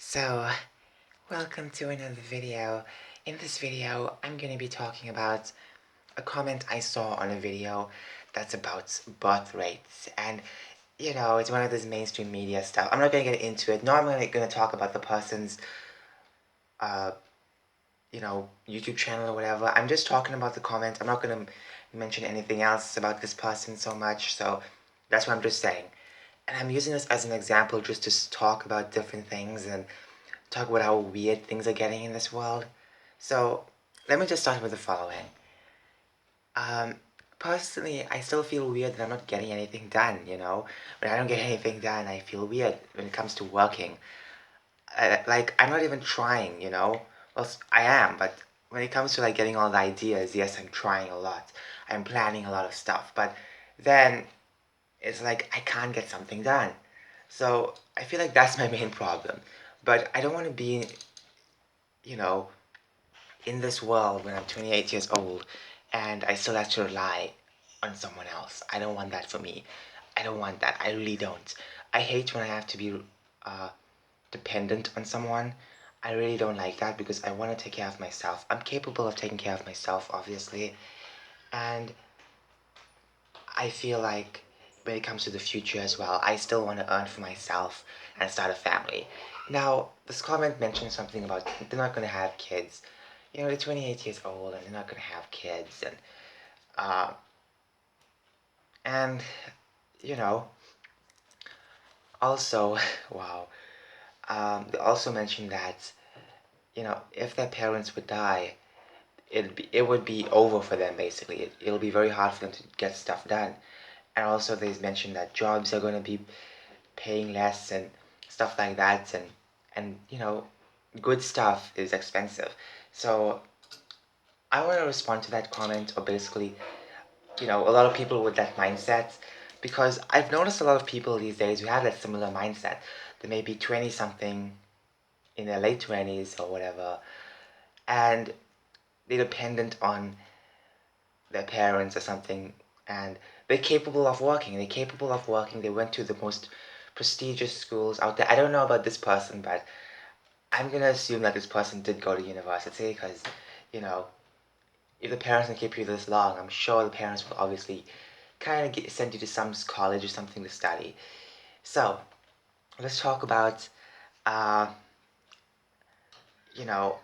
So, welcome to another video. In this video, I'm going to be talking about a comment I saw on a video that's about birth rates. And, it's one of those mainstream media stuff. I'm not going to get into it. No, I'm going to talk about the person's, uh, YouTube channel or whatever. I'm just talking about the comment. I'm not going to mention anything else about this person so much. So, that's what I'm just saying. And I'm using this as an example just to talk about different things and talk about how weird things are getting in this world. So, let me just start with the following. Um, Personally, I still feel weird that I'm not getting anything done, When I don't get anything done, I feel weird when it comes to working. I'm not even trying, Well, I am, but when it comes to, getting all the ideas, yes, I'm trying a lot. I'm planning a lot of stuff, but then it's like I can't get something done. So, I feel like that's my main problem. But I don't want to be, you know, in this world when I'm 28 years old and I still have to rely on someone else. I don't want that for me. I don't want that. I really don't. I hate when I have to be uh, dependent on someone. I really don't like that because I want to take care of myself. I'm capable of taking care of myself, obviously. And I feel like when it comes to the future as well, I still want to earn for myself and start a family. Now, this comment mentioned something about they're not going to have kids. They're 28 years old and they're not going to have kids. Uh, and, you know, also, wow, they also mentioned that, if their parents would die, it would be over for them basically. It'll be very hard for them to get stuff done. And also, they mentioned that jobs are going to be paying less and stuff like that, and good stuff is expensive. So I want to respond to that comment, or basically, a lot of people with that mindset, because I've noticed a lot of people these days who have that similar mindset. They may be 20 something in their late 20s or whatever, and they're dependent on their parents or something, and they're capable of working. They went to the most prestigious schools out there. I don't know about this person, but I'm gonna assume that this person did go to university because, you know, if the parents can keep you this long, I'm sure the parents will obviously kind of send you to some college or something to study. So, let's talk about, uh, you know,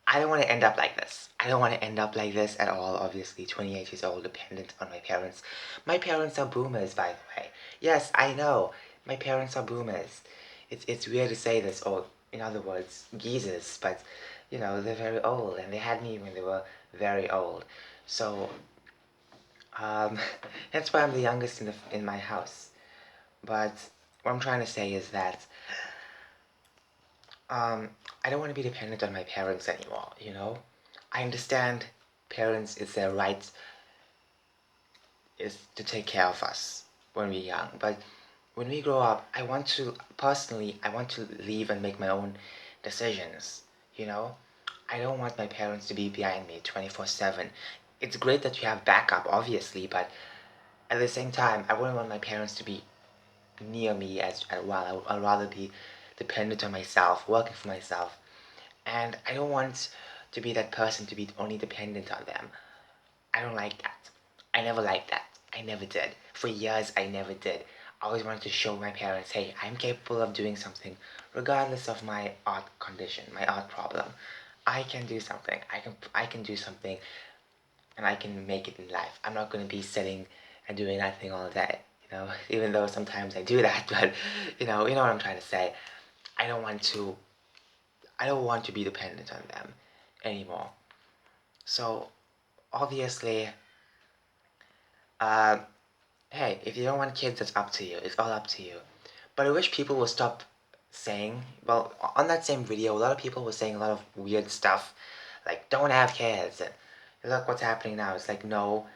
I don't want to end up like this. I don't want to end up like this at all, obviously. 28 years old, dependent on my parents. My parents are boomers, by the way. Yes, I know. My parents are boomers. It's weird to say this, or in other words, geezers, but, they're very old, and they had me when they were very old. So, um, that's why I'm the youngest in my house. But what I'm trying to say is that, I don't want to be dependent on my parents anymore, I understand parents, it's their right is to take care of us when we're young, but when we grow up, I want to leave and make my own decisions, you know? I don't want my parents to be behind me 24/7. It's great that you have backup, obviously, but at the same time, I wouldn't want my parents to be near me as well. I'd rather be dependent on myself, working for myself. And I don't want to be that person to be only dependent on them. I don't like that. I never liked that. I never did. For years, I never did. I always wanted to show my parents, hey, I'm capable of doing something, regardless of my art condition, my art problem. I can do something. I can do something, and I can make it in life. I'm not going to be sitting and doing nothing all day. Even though sometimes I do that, but you know what I'm trying to say. I don't want to. I don't want to be dependent on them anymore. So obviously, uh, hey, if you don't want kids, it's up to you. It's all up to you. But I wish people would stop saying, well, on that same video, a lot of people were saying a lot of weird stuff, like, don't have kids, and look what's happening now. It's like, no.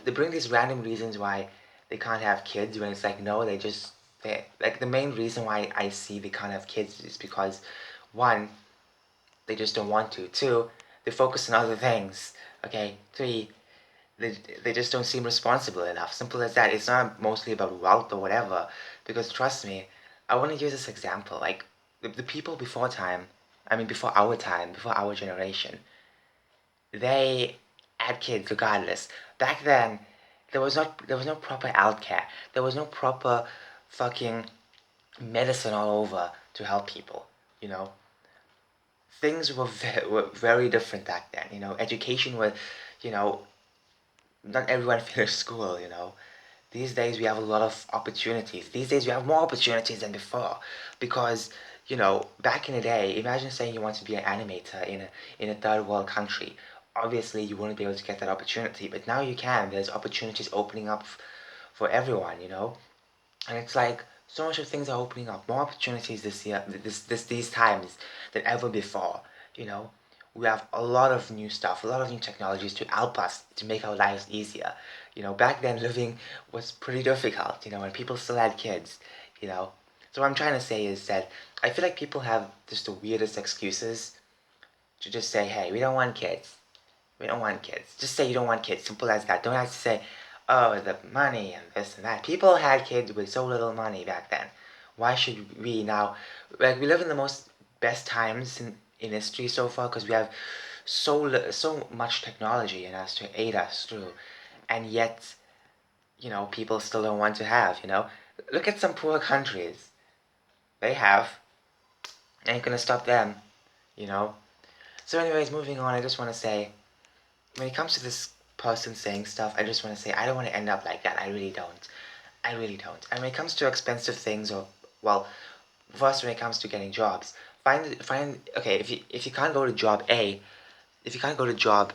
They bring these random reasons why they can't have kids when it's like, no, like, the main reason why I see they can't have kids is because, one, they just don't want to. Two, they focus on other things. Okay. Three, they just don't seem responsible enough. Simple as that. It's not mostly about wealth or whatever. Because trust me, I want to use this example. Like, the people before time, I mean before our time, before our generation, they had kids regardless. Back then, there was no proper healthcare. There was no proper fucking medicine all over to help people. You know, things were very different back then. You know, education was, you know, not everyone finished school. You know, these days we have a lot of opportunities. These days we have more opportunities than before, because you know, back in the day, imagine saying you want to be an animator in a third world country. Obviously, you wouldn't be able to get that opportunity, but now you can. There's opportunities opening up for everyone, you know, and it's like so much of things are opening up, more opportunities this year, these times than ever before. You know, we have a lot of new stuff, a lot of new technologies to help us to make our lives easier. You know, back then living was pretty difficult. You know, and people still had kids. You know, so what I'm trying to say is that I feel like people have just the weirdest excuses to just say, hey, we don't want kids. We don't want kids. Just say you don't want kids. Simple as that. Don't have to say, oh, the money and this and that. People had kids with so little money back then. Why should we now? Like, we live in the most best times in history so far because we have so much technology in us to aid us through. And yet, you know, people still don't want to have, you know? Look at some poor countries. They have. Ain't gonna stop them, you know? So anyways, moving on, I just want to say, when it comes to this person saying stuff, I just want to say I don't want to end up like that. I really don't. I really don't. And when it comes to expensive things, or well, first when it comes to getting jobs, find okay, if you can't go to job A, if you can't go to job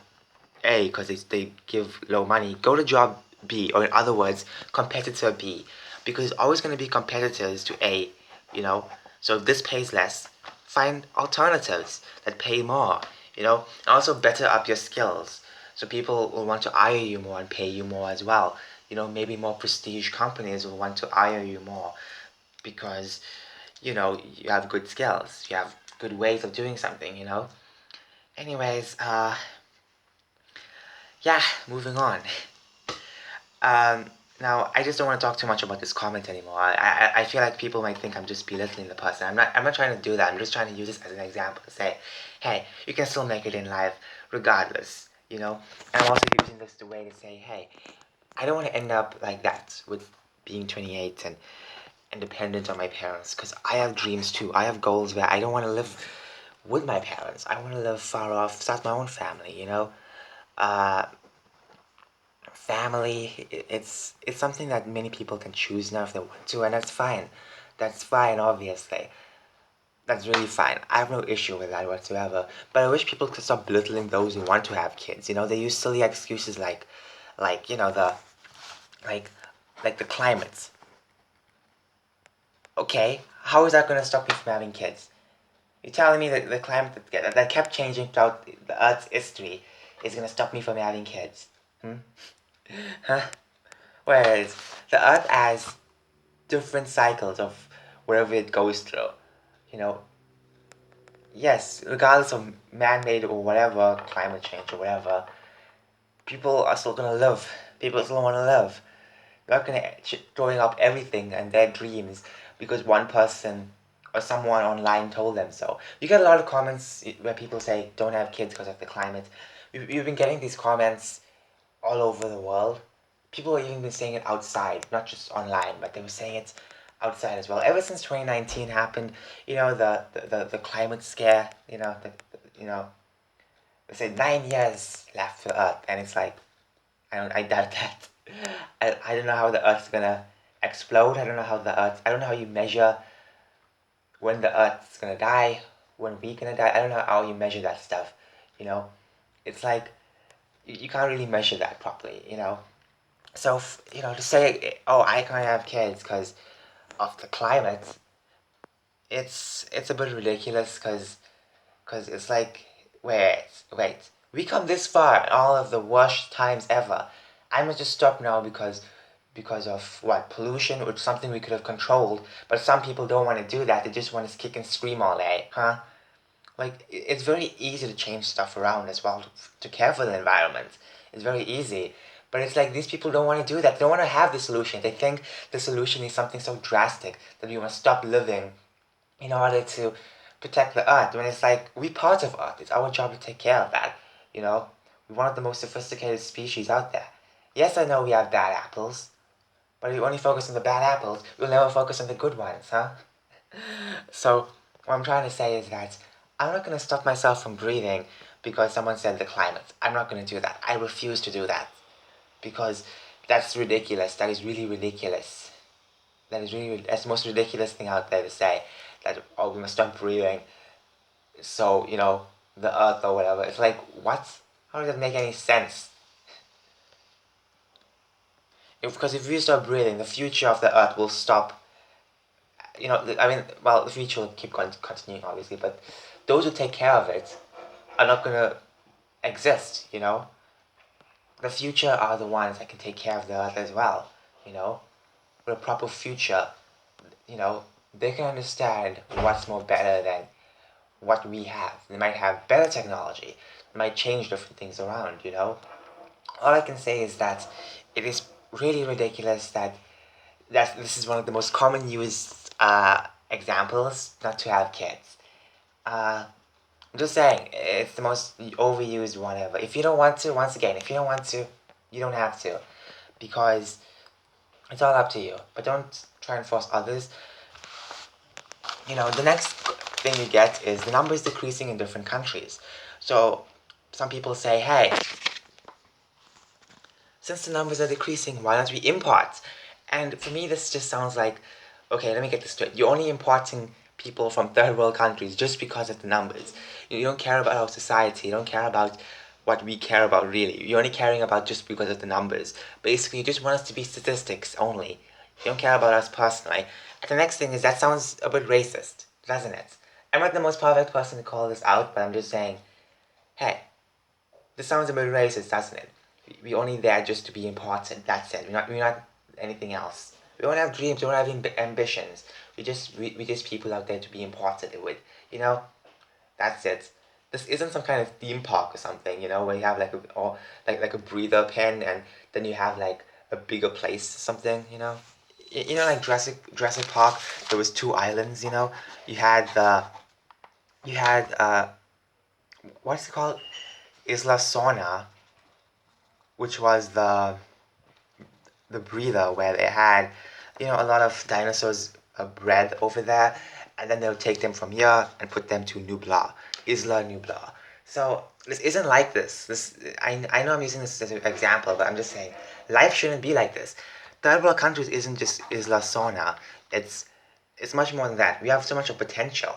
A because they give low money, go to job B, or in other words, competitor B, because it's always going to be competitors to A, you know. So if this pays less, find alternatives that pay more, you know. Also better up your skills, so people will want to hire you more and pay you more as well. You know, maybe more prestige companies will want to hire you more because you know you have good skills, you have good ways of doing something, you know. Anyways, yeah, moving on. Um, Now, I just don't want to talk too much about this comment anymore. I feel like people might think I'm just belittling the person. I'm not trying to do that. I'm just trying to use this as an example to say, hey, you can still make it in life regardless, you know? And I'm also using this the way to say, hey, I don't want to end up like that with being 28 and dependent on my parents because I have dreams too. I have goals where I don't want to live with my parents. I want to live far off, start my own family, you know? Uh, Family, it's something that many people can choose now if they want to, and that's fine. That's fine, obviously. That's really fine. I have no issue with that whatsoever. But I wish people could stop belittling those who want to have kids. You know, they use silly excuses like you know like like the climate. Okay, how is that going to stop you from having kids? You're telling me that the climate that kept changing throughout the Earth's history is going to stop me from having kids? Hmm? Huh? Whereas the Earth has different cycles of whatever it goes through. You know, yes, regardless of man-made or whatever, climate change or whatever, people are still gonna live. People still want to live. They're not gonna throwing up everything and their dreams because one person or someone online told them so. You get a lot of comments where people say don't have kids because of the climate. We've been getting these comments all over the world. People have even been saying it outside, not just online, but they were saying it outside as well. Ever since 2019 happened, you know, the climate scare, you know, they say 9 years left for Earth, and it's like, I doubt that. I don't know how the Earth's gonna explode. I don't know how you measure when the Earth's gonna die, when we're gonna die. I don't know how you measure that stuff, you know. It's like, you can't really measure that properly, you know. So, you know, to say, oh, I can't have kids because of the climate, it's a bit ridiculous because it's like, wait, we come this far in all of the worst times ever. I must just stop now because of what, pollution or something we could have controlled. But some people don't want to do that. They just want to kick and scream all day, huh? Like, it's very easy to change stuff around as well to care for the environment. It's very easy. But it's like these people don't want to do that. They don't want to have the solution. They think the solution is something so drastic that we must stop living, in order to protect the earth, when it's like we part of earth. It's our job to take care of that. You know, we're one of the most sophisticated species out there. Yes, I know we have bad apples, but if we only focus on the bad apples, we'll never focus on the good ones, huh? So what I'm trying to say is that I'm not going to stop myself from breathing because someone said the climate. I'm not going to do that. I refuse to do that because that's ridiculous. That is really ridiculous. That's the most ridiculous thing out there to say, that oh, we must stop breathing so the earth or whatever. It's like, what? How does that make any sense? Because if we stop breathing, the future of the earth will stop. I mean, well, the future will keep continuing, obviously, but those who take care of it are not gonna exist. The future are the ones that can take care of the earth as well. With a proper future, they can understand what's more better than what we have. They might have better technology. They might change different things around. All I can say is that it is really ridiculous that this is one of the most common used examples not to have kids. I'm just saying, it's the most overused one ever. If you don't want to, once again, if you don't want to, you don't have to. Because it's all up to you. But don't try and force others. The next thing you get is the numbers decreasing in different countries. So some people say, hey, since the numbers are decreasing, why don't we import? And for me, this just sounds like, okay, let me get this straight. You're only importing people from third world countries just because of the numbers. You don't care about our society. You don't care about what we care about, really. You're only caring about just because of the numbers. Basically, you just want us to be statistics only. You don't care about us personally. And the next thing is, that sounds a bit racist, doesn't it? I'm not the most perfect person to call this out, but I'm just saying, hey, this sounds a bit racist, doesn't it? We're only there just to be important. That's it. We're not anything else. We don't have dreams. We don't have ambitions. We just people out there to be important with. You know, that's it. This isn't some kind of theme park or something. Where you have like like a breather pen, and then you have like a bigger place or something. Like Jurassic Park. There was two islands. You had the you had what's it called? Isla Sorna, which was the breather where they had a lot of dinosaurs bred over there, and then they'll take them from here and put them to Nublar, Isla Nublar. So this isn't like this. I know I'm using this as an example, but I'm just saying life shouldn't be like this. Third world countries isn't just Isla Sorna. It's much more than that. We have so much of potential.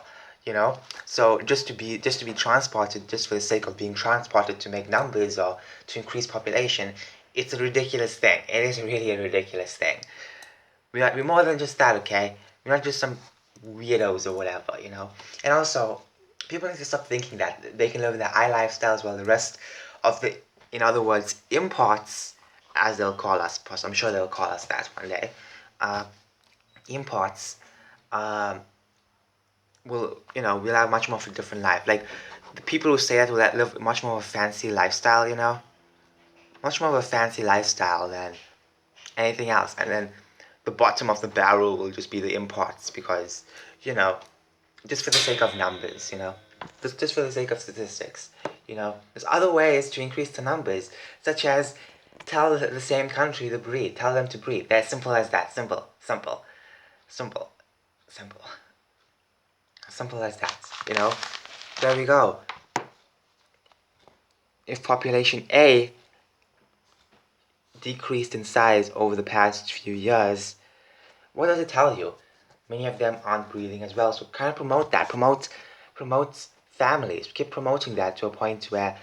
So just to be transported just for the sake of being transported to make numbers or to increase population, it's a ridiculous thing. It is really a ridiculous thing. We're more than just that, okay? We're not just some weirdos or whatever. And also, people need to stop thinking that they can live their high lifestyles while the rest of in other words, imports, as they'll call us, because I'm sure they'll call us that one day, uh, imports, um, we'll have much more of a different life. Like, the people who say that will live much more of a fancy lifestyle. Much more of a fancy lifestyle than anything else. And then the bottom of the barrel will just be the imports because, you know, just for the sake of numbers, just for the sake of statistics. There's other ways to increase the numbers, such as tell the same country to breed, tell them to breed. They're simple as that. Simple, simple, simple, simple. Simple as that. There we go. If population A decreased in size over the past few years, what does it tell you? Many of them aren't breeding as well, so kind of promote that. Promote families. Keep promoting that to a point where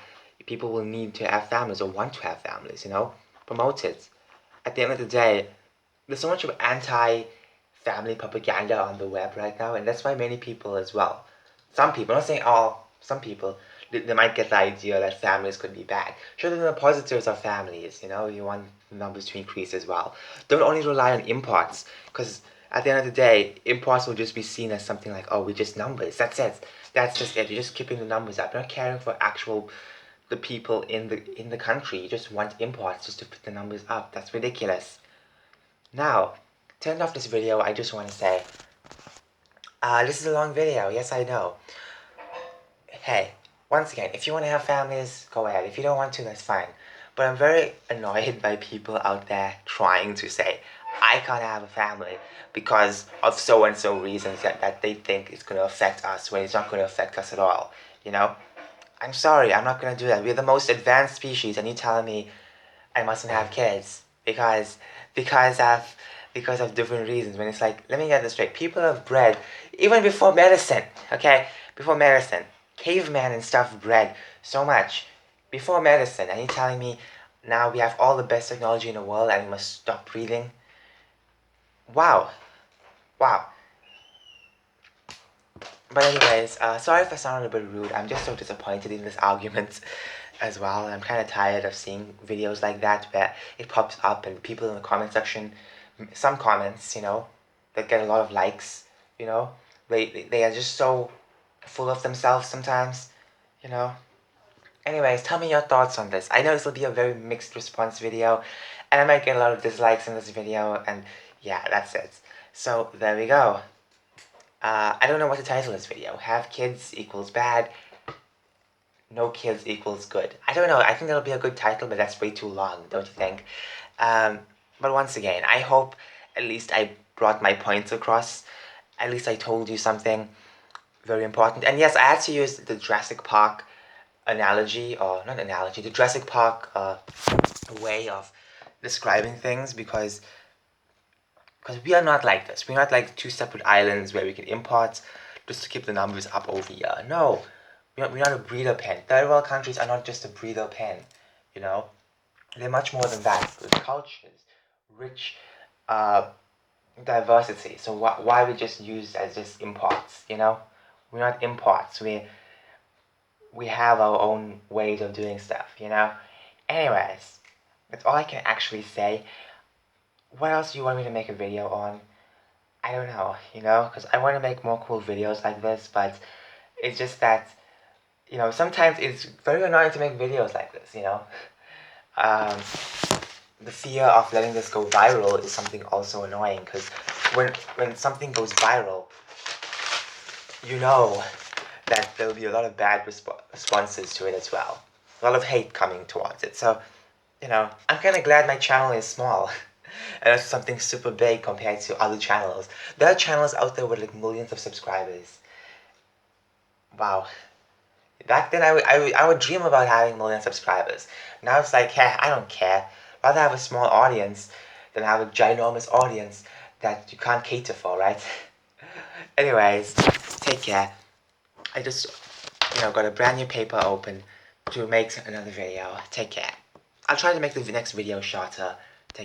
people will need to have families or want to have families. Promote it. At the end of the day, there's so much of anti-family propaganda on the web right now, and that's why many people as well. Some people, I'm not saying all, some people, they might get the idea that families could be bad. Sure, there are positives of families. You want the numbers to increase as well. Don't only rely on imports, because at the end of the day, imports will just be seen as something like, oh, we're just numbers. That's it. That's just it. You're just keeping the numbers up. You're not caring for the people in the country. You just want imports just to put the numbers up. That's ridiculous. Now, to end off this video, I just want to say, This is a long video, yes I know. Hey, once again, if you want to have families, go ahead. If you don't want to, that's fine. But I'm very annoyed by people out there trying to say, I can't have a family because of so and so reasons that they think it's going to affect us when it's not going to affect us at all. You know? I'm sorry, I'm not going to do that. We're the most advanced species, and you're telling me I mustn't have kids because of because of different reasons. When it's like, let me get this straight. People have bred even before medicine. Okay, before medicine, caveman and stuff bred so much before medicine, and you're telling me now we have all the best technology in the world and we must stop breeding? Wow, wow. But anyways, sorry if I sound a little bit rude. I'm just so disappointed in this argument as well. I'm kind of tired of seeing videos like that where it pops up and people in the comment section, some comments, that get a lot of likes, they are just so full of themselves sometimes, you know. Anyways, tell me your thoughts on this. I know this will be a very mixed response video, and I might get a lot of dislikes in this video, and yeah, that's it. So there we go. I don't know what to title this video. Have kids equals bad. No kids equals good. I don't know. I think that'll be a good title, but that's way too long, don't you think? Um, but once again, I hope at least I brought my points across. At least I told you something very important. And yes, I had to use the Jurassic Park analogy, or not analogy, the Jurassic Park way of describing things because we are not like this. We're not like two separate islands where we can import just to keep the numbers up over here. No, we're not a breeder pen. Third world countries are not just a breeder pen, you know? They're much more than that. With cultures, rich diversity. So why we just use as just imports, you know? We're not imports. We have our own ways of doing stuff, you know? Anyways, that's all I can actually say. What else do you want me to make a video on? I don't know, because I want to make more cool videos like this, but it's just that, sometimes it's very annoying to make videos like this, Um, the fear of letting this go viral is something also annoying, because when something goes viral, you know that there'll be a lot of bad responses to it as well. A lot of hate coming towards it. So, I'm kind of glad my channel is small. And it's something super big compared to other channels. There are channels out there with like millions of subscribers. Wow. Back then I would dream about having million subscribers. Now it's like, hey, I don't care. Rather have a small audience than have a ginormous audience that you can't cater for, right? Anyways, take care. I just, got a brand new paper open to make another video. Take care. I'll try to make the next video shorter.